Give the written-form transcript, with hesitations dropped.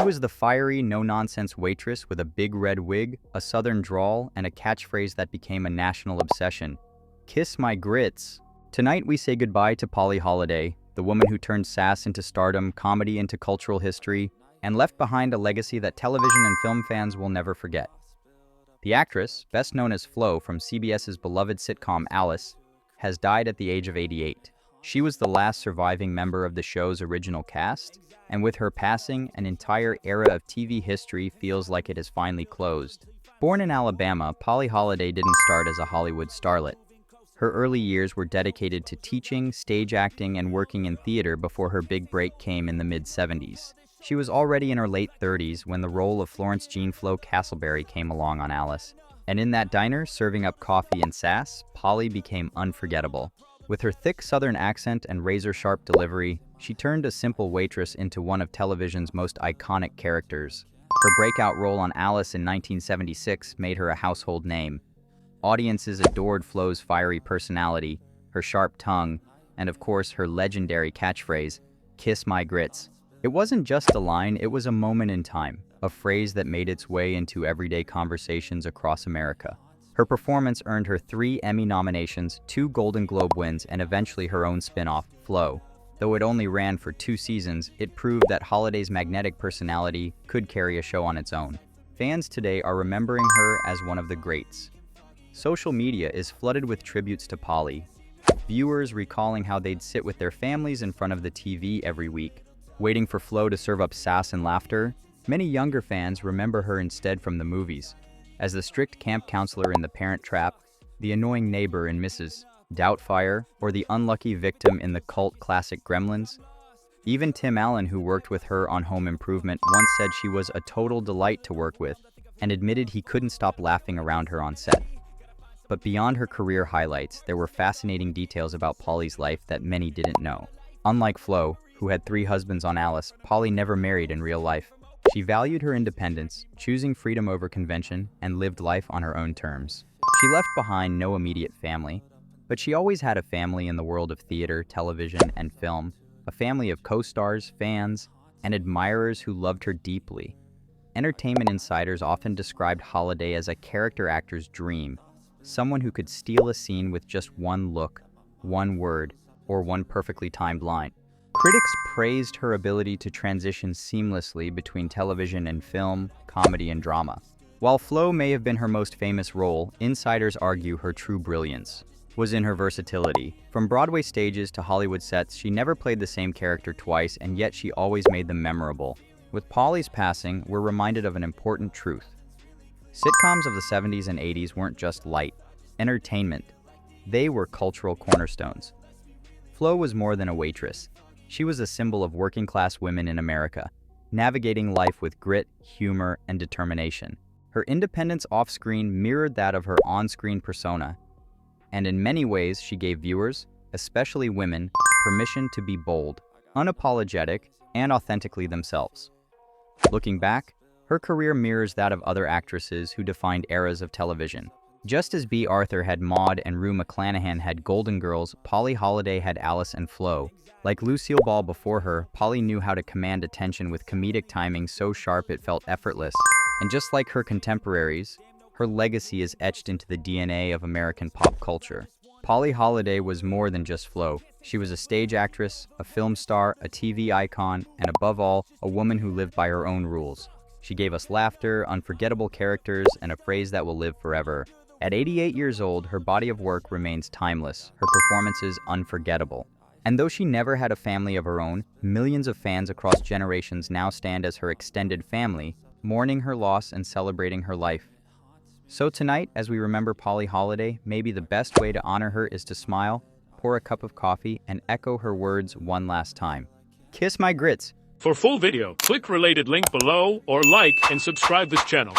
She was the fiery, no-nonsense waitress with a big red wig, a southern drawl, and a catchphrase that became a national obsession. "Kiss my grits." Tonight we say goodbye to Polly Holliday, the woman who turned sass into stardom, comedy into cultural history, and left behind a legacy that television and film fans will never forget. The actress, best known as Flo from CBS's beloved sitcom Alice, has died at the age of 88. She was the last surviving member of the show's original cast, and with her passing, an entire era of TV history feels like it has finally closed. Born in Alabama, Polly Holliday didn't start as a Hollywood starlet. Her early years were dedicated to teaching, stage acting, and working in theater before her big break came in the mid-70s. She was already in her late 30s when the role of Florence Jean Flo Castleberry came along on Alice. And in that diner, serving up coffee and sass, Polly became unforgettable. With her thick Southern accent and razor-sharp delivery, she turned a simple waitress into one of television's most iconic characters. Her breakout role on Alice in 1976 made her a household name. Audiences adored Flo's fiery personality, her sharp tongue, and of course her legendary catchphrase, "Kiss my grits." It wasn't just a line, it was a moment in time, a phrase that made its way into everyday conversations across America. Her performance earned her 3 Emmy nominations, 2 Golden Globe wins, and eventually her own spin-off, Flo. Though it only ran for 2 seasons, it proved that Holliday's magnetic personality could carry a show on its own. Fans today are remembering her as one of the greats. Social media is flooded with tributes to Polly. Viewers recalling how they'd sit with their families in front of the TV every week, waiting for Flo to serve up sass and laughter. Many younger fans remember her instead from the movies, as the strict camp counselor in The Parent Trap, the annoying neighbor in Mrs. Doubtfire, or the unlucky victim in the cult classic Gremlins. Even Tim Allen, who worked with her on Home Improvement, once said she was a total delight to work with, and admitted he couldn't stop laughing around her on set. But beyond her career highlights, there were fascinating details about Polly's life that many didn't know. Unlike Flo, who had 3 husbands on Alice, Polly never married in real life. She valued her independence, choosing freedom over convention, and lived life on her own terms. She left behind no immediate family, but she always had a family in the world of theater, television, and film, a family of co-stars, fans, and admirers who loved her deeply. Entertainment insiders often described Holliday as a character actor's dream, someone who could steal a scene with just one look, one word, or one perfectly timed line. Critics praised her ability to transition seamlessly between television and film, comedy and drama. While Flo may have been her most famous role, insiders argue her true brilliance was in her versatility. From Broadway stages to Hollywood sets, she never played the same character twice, and yet she always made them memorable. With Polly's passing, we're reminded of an important truth. Sitcoms of the 70s and 80s weren't just light entertainment. They were cultural cornerstones. Flo was more than a waitress. She was a symbol of working-class women in America, navigating life with grit, humor, and determination. Her independence off-screen mirrored that of her on-screen persona, and in many ways she gave viewers, especially women, permission to be bold, unapologetic, and authentically themselves. Looking back, her career mirrors that of other actresses who defined eras of television. Just as B. Arthur had Maude and Rue McClanahan had Golden Girls, Polly Holliday had Alice and Flo. Like Lucille Ball before her, Polly knew how to command attention with comedic timing so sharp it felt effortless. And just like her contemporaries, her legacy is etched into the DNA of American pop culture. Polly Holliday was more than just Flo. She was a stage actress, a film star, a TV icon, and above all, a woman who lived by her own rules. She gave us laughter, unforgettable characters, and a phrase that will live forever. At 88 years old, her body of work remains timeless, her performances unforgettable. And though she never had a family of her own, millions of fans across generations now stand as her extended family, mourning her loss and celebrating her life. So tonight, as we remember Polly Holliday, maybe the best way to honor her is to smile, pour a cup of coffee, and echo her words one last time. Kiss my grits. For full video, click related link below or like and subscribe this channel.